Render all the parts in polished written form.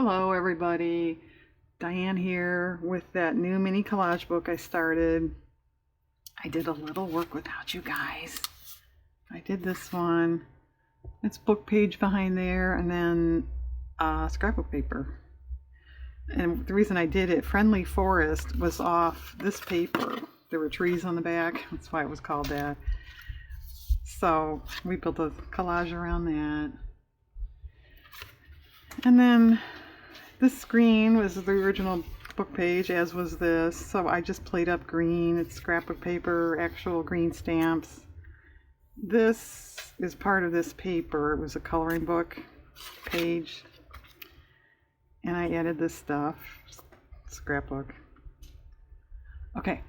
Hello everybody, Diane here with that new mini collage book I started. I did a little work without you guys. I did this one. It's book page behind there and then scrapbook paper. And the reason I did it, Friendly Forest, was off this paper. There were trees on the back, that's why it was called that. So we built a collage around that. And then this screen was the original book page, as was this. So I just played up green. It's scrapbook paper, actual green stamps. This is part of this paper. It was a coloring book page. And I added this stuff. Scrapbook. Okay.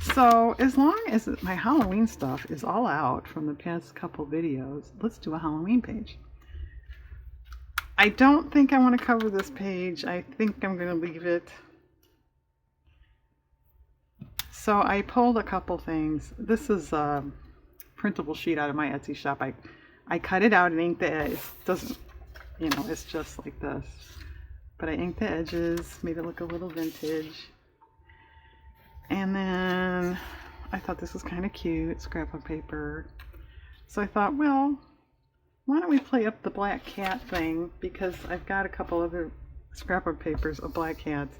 So as long as my Halloween stuff is all out from the past couple videos, let's do a Halloween page. I don't think I want to cover this page. I think I'm going to leave it. So I pulled a couple things. This is a printable sheet out of my Etsy shop. I cut it out and inked the edges. It doesn't, it's just like this. But I inked the edges, made it look a little vintage. And then I thought this was kind of cute, scrapbook paper. So I thought, well, why don't we play up the black cat thing, because I've got a couple other scrapbook papers of black cats.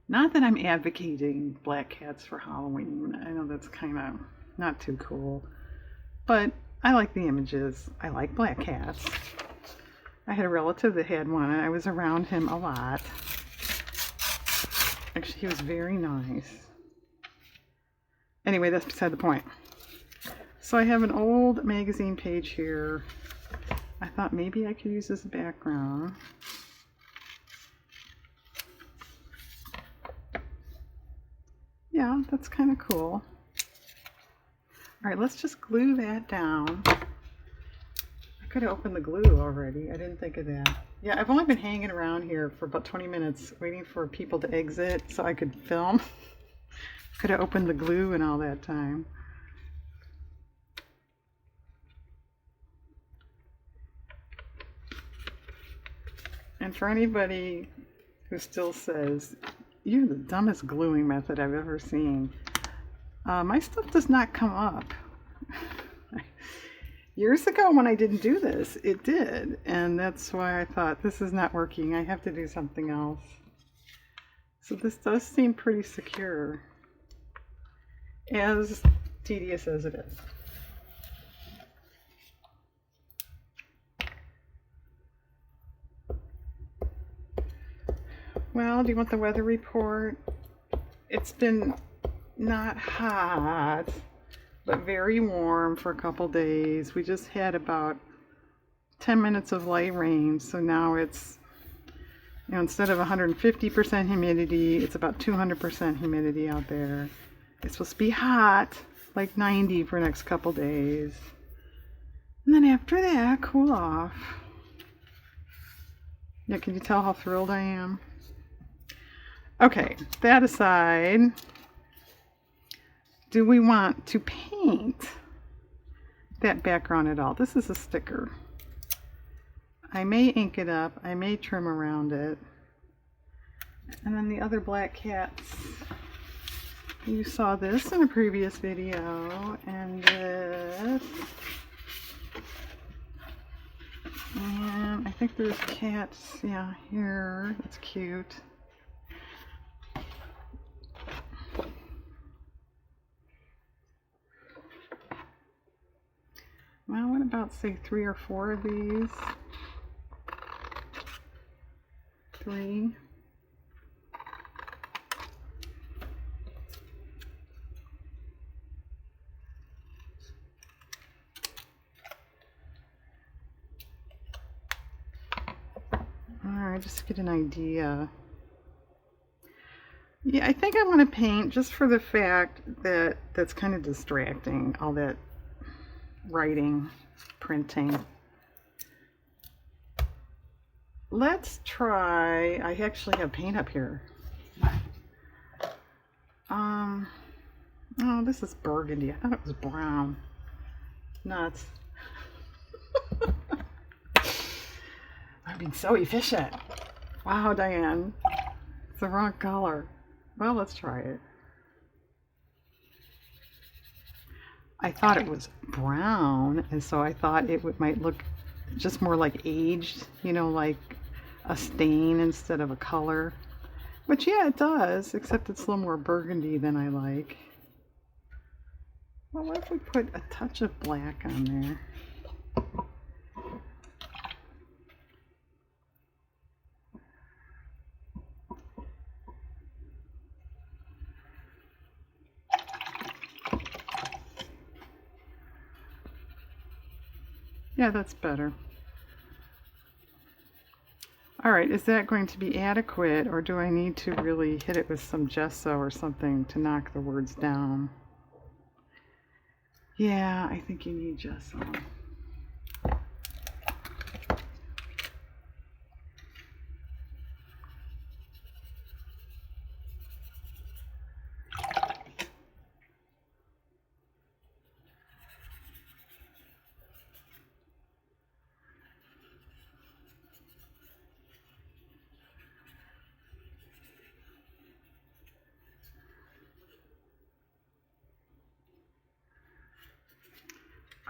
Not that I'm advocating black cats for Halloween. I know that's kind of not too cool. But I like the images. I like black cats. I had a relative that had one, and I was around him a lot. Actually, he was very nice. Anyway, that's beside the point. So I have an old magazine page here. I thought maybe I could use this background. Yeah, that's kind of cool. All right, let's just glue that down. I could have opened the glue already. I didn't think of that. Yeah, I've only been hanging around here for about 20 minutes waiting for people to exit so I could film. Could have opened the glue in all that time. And for anybody who still says, you're the dumbest gluing method I've ever seen, my stuff does not come up. Years ago when I didn't do this, it did. And that's why I thought, this is not working. I have to do something else. So this does seem pretty secure, as tedious as it is. Well, do you want the weather report? It's been not hot, but very warm for a couple days. We just had about 10 minutes of light rain, so now it's, instead of 150% humidity, it's about 200% humidity out there. It's supposed to be hot, like 90 for the next couple days. And then after that, cool off. Yeah, can you tell how thrilled I am? Okay, that aside, do we want to paint that background at all? This is a sticker. I may ink it up, I may trim around it. And then the other black cats. You saw this in a previous video, and this. And I think there's cats, yeah, here. That's cute. Well, what about, say, 3 or 4 of these? 3. Alright, just to get an idea. Yeah, I think I want to paint just for the fact that that's kind of distracting, all that writing, printing. Let's try, I actually have paint up here. Oh, this is burgundy. I thought it was brown. Nuts. I'm being so efficient. Wow, Diane. It's the wrong color. Well, let's try it. I thought it was brown, and so I thought it might look just more like aged, you know, like a stain instead of a color. But yeah, it does, except it's a little more burgundy than I like. Well, what if we put a touch of black on there? Yeah, that's better. All right, is that going to be adequate, or do I need to really hit it with some gesso or something to knock the words down? Yeah, I think you need gesso.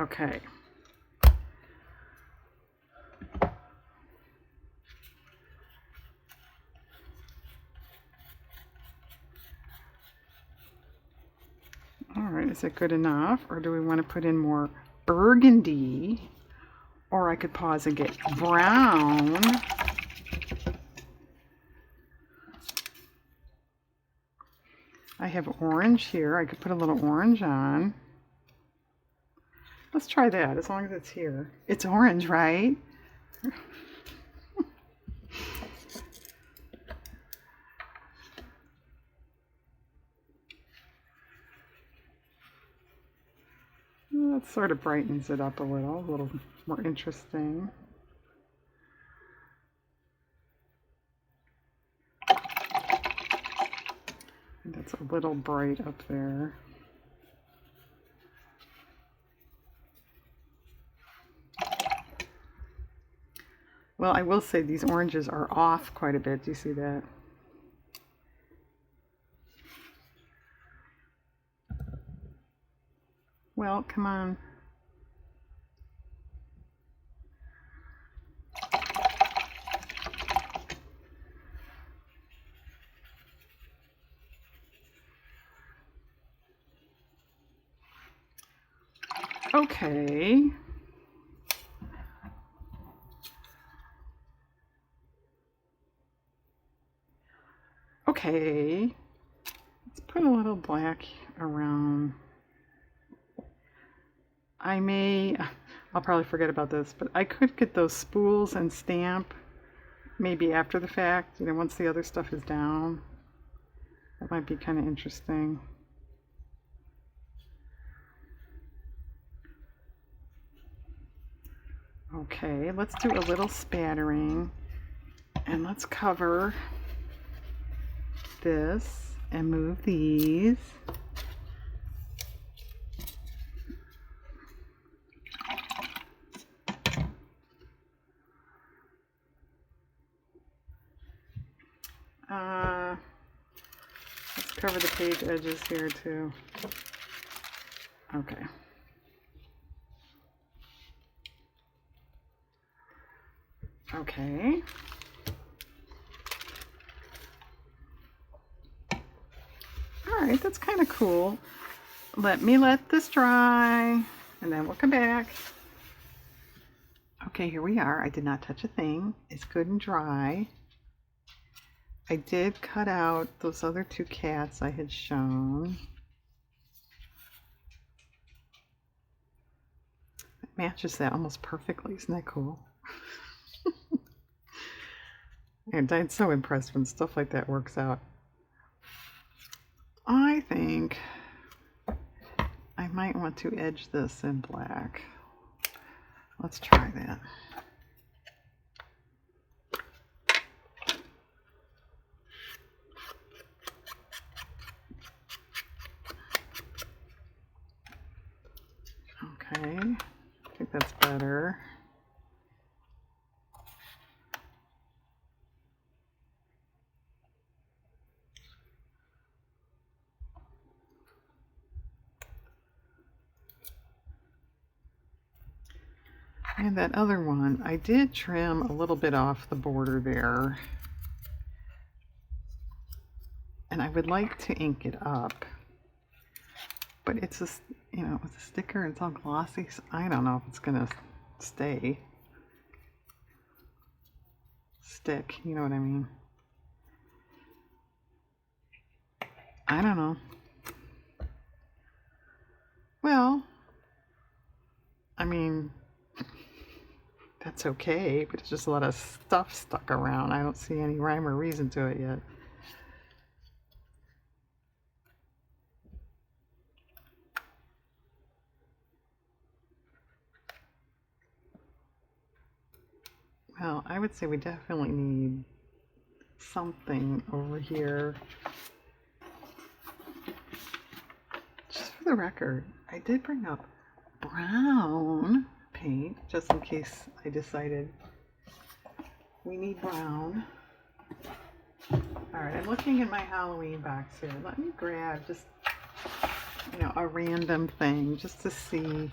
Okay. All right, is it good enough, or do we want to put in more burgundy? Or I could pause and get brown. I have orange here. I could put a little orange on. Let's try that, as long as it's here. It's orange, right? That sort of brightens it up a little more interesting. And that's a little bright up there. Well, I will say these oranges are off quite a bit. Do you see that? Well, come on. Okay. Okay. Let's put a little black around. I'll probably forget about this, but I could get those spools and stamp maybe after the fact, you know, once the other stuff is down. That might be kind of interesting. Okay, let's do a little spattering, and let's cover this and move these. Let's cover the page edges here too. Okay. Okay. All right, that's kind of cool. Let this dry, and then we'll come back. Okay, here we are. I did not touch a thing. It's good and dry. I did cut out those other two cats I had shown. It matches that almost perfectly. Isn't that cool? And I'm so impressed when stuff like that works out. I think I might want to edge this in black. Let's try that. Okay, I think that's better. And that other one, I did trim a little bit off the border there. And I would like to ink it up. But it's a, you know, it's a sticker and it's all glossy, so I don't know if it's gonna stick, you know what I mean? I don't know. Well, I mean, that's okay, but it's just a lot of stuff stuck around. I don't see any rhyme or reason to it yet. Well, I would say we definitely need something over here. Just for the record, I did bring up brown paint just in case I decided we need brown. Alright, I'm looking in my Halloween box here. Let me grab just, you know, a random thing just to see.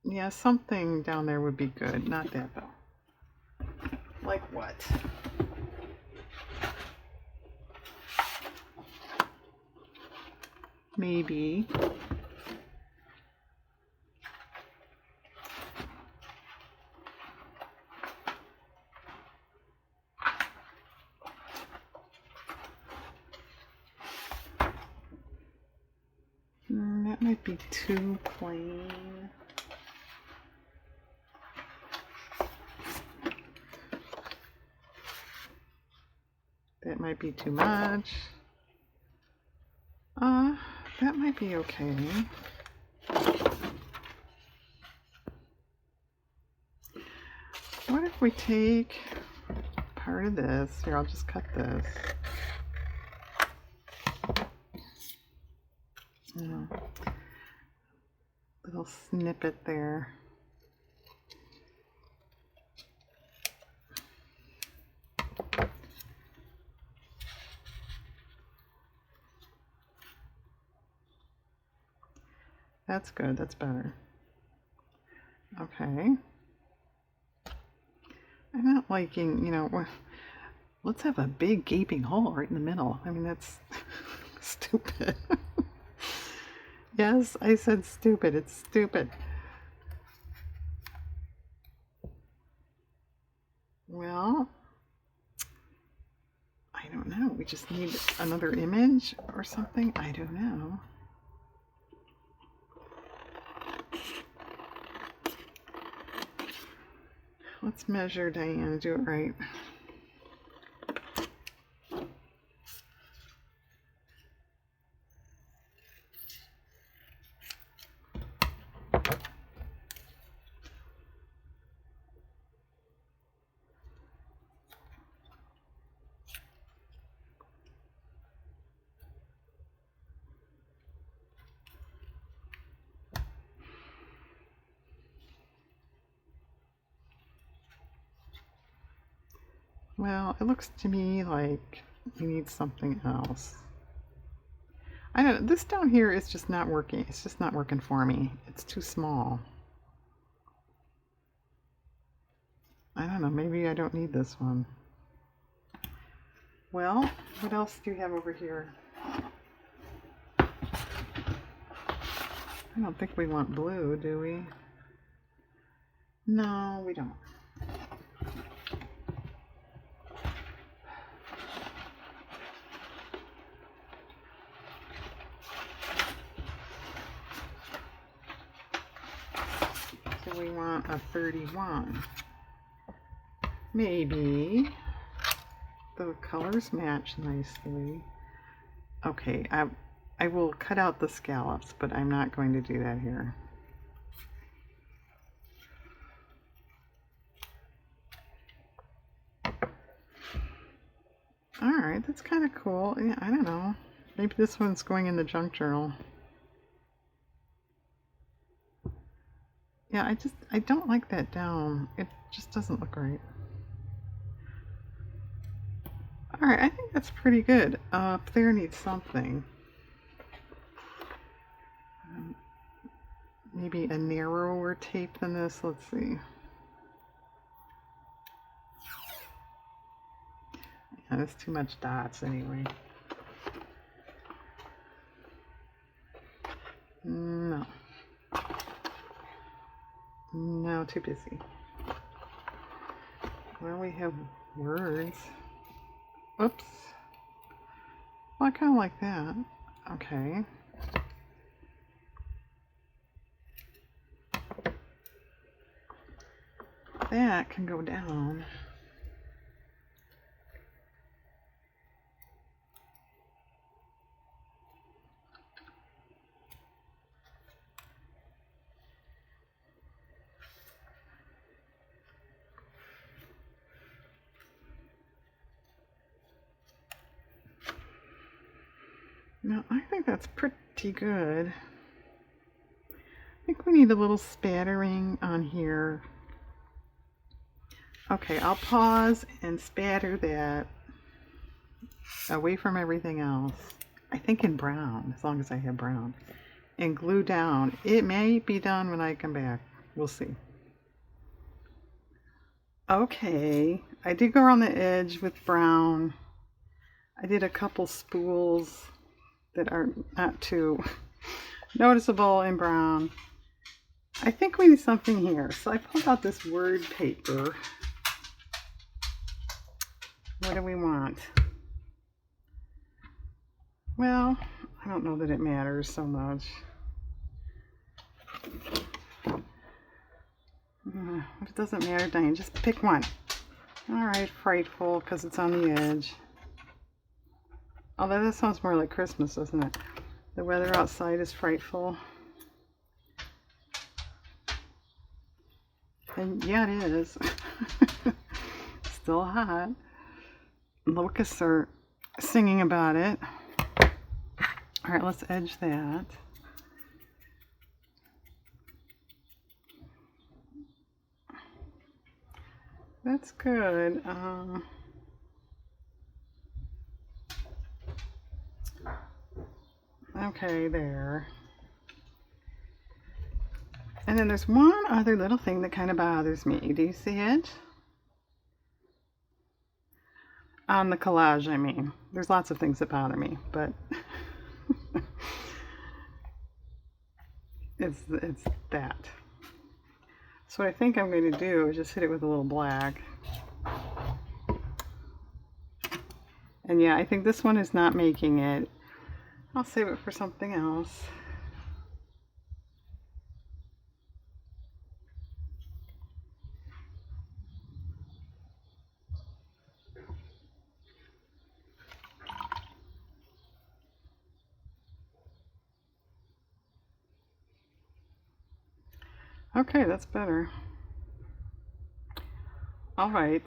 Yeah, something down there would be good. Not that though. Like what? Maybe. That might be too plain. That might be too much. That might be okay. What if we take part of this? Here, I'll just cut this. Little snippet there. That's good, that's better. Okay. I'm not liking, you know, let's have a big gaping hole right in the middle. I mean, that's stupid. Yes, I said stupid. It's stupid. Well, I don't know. We just need another image or something. I don't know. Let's measure Diane, do it right. Well, it looks to me like we need something else. I don't know, this down here is just not working. It's just not working for me. It's too small. I don't know, maybe I don't need this one. Well, what else do you have over here? I don't think we want blue, do we? No, we don't. So we want a 31. Maybe. The colors match nicely. Okay, I will cut out the scallops, but I'm not going to do that here. Alright, that's kind of cool. Yeah, I don't know. Maybe this one's going in the junk journal. Yeah, I don't like that down. It just doesn't look right. Alright, I think that's pretty good. Up there needs something. maybe a narrower tape than this. Let's see. Yeah, that's too much dots anyway. No. No, too busy. Well, we have words. Oops. Well, I kind of like that. Okay. That can go down. No, I think that's pretty good. I think we need a little spattering on here. Okay, I'll pause and spatter that away from everything else. I think in brown, as long as I have brown. And glue down. It may be done when I come back. We'll see. Okay, I did go around the edge with brown. I did a couple spools that are not too noticeable in brown. I think we need something here. So I pulled out this word paper. What do we want? Well, I don't know that it matters so much. If it doesn't matter, Diane, just pick one. Alright, frightful, because it's on the edge. Although that sounds more like Christmas, doesn't it? The weather outside is frightful. And yeah, it is. Still hot. Locusts are singing about it. Alright, let's edge that. That's good. Okay, there. And then there's one other little thing that kind of bothers me. Do you see it? On the collage, I mean. There's lots of things that bother me, but it's that. So what I think I'm going to do is just hit it with a little black. And yeah, I think this one is not making it. I'll save it for something else. Okay, that's better. All right.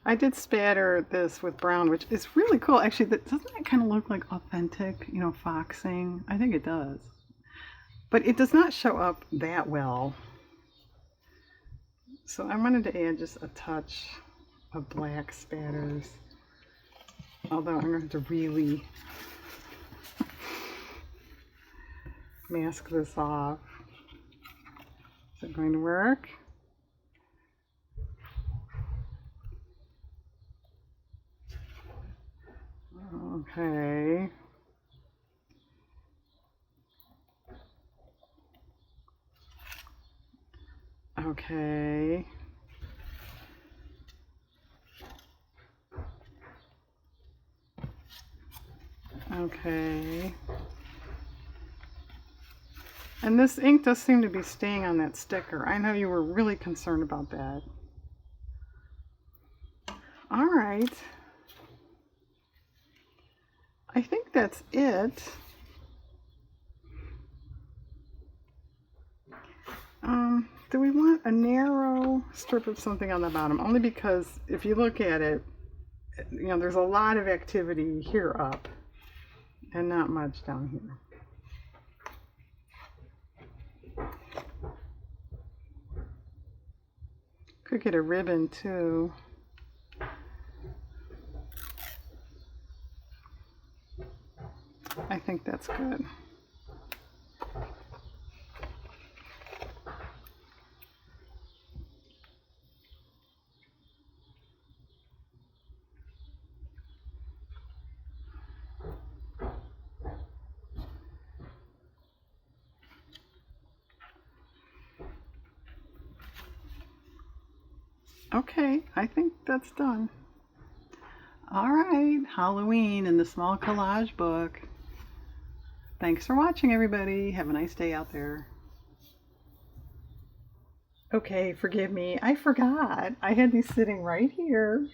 I did spatter this with brown, which is really cool. Actually, doesn't it kind of look like authentic, you know, foxing? I think it does. But it does not show up that well. So I wanted to add just a touch of black spatters. Although I'm going to have to really mask this off. Is it going to work? Okay. Okay. Okay. And this ink does seem to be staying on that sticker. I know you were really concerned about that. All right. I think that's it. Do we want a narrow strip of something on the bottom? Only because if you look at it, you know, there's a lot of activity here up and not much down here. Could get a ribbon too. I think that's good. Okay, I think that's done. All right, Halloween in the small collage book. Thanks for watching, everybody. Have a nice day out there. Okay, forgive me. I forgot. I had these sitting right here.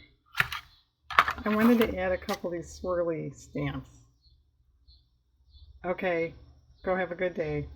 I wanted to add a couple of these swirly stamps. Okay, go have a good day.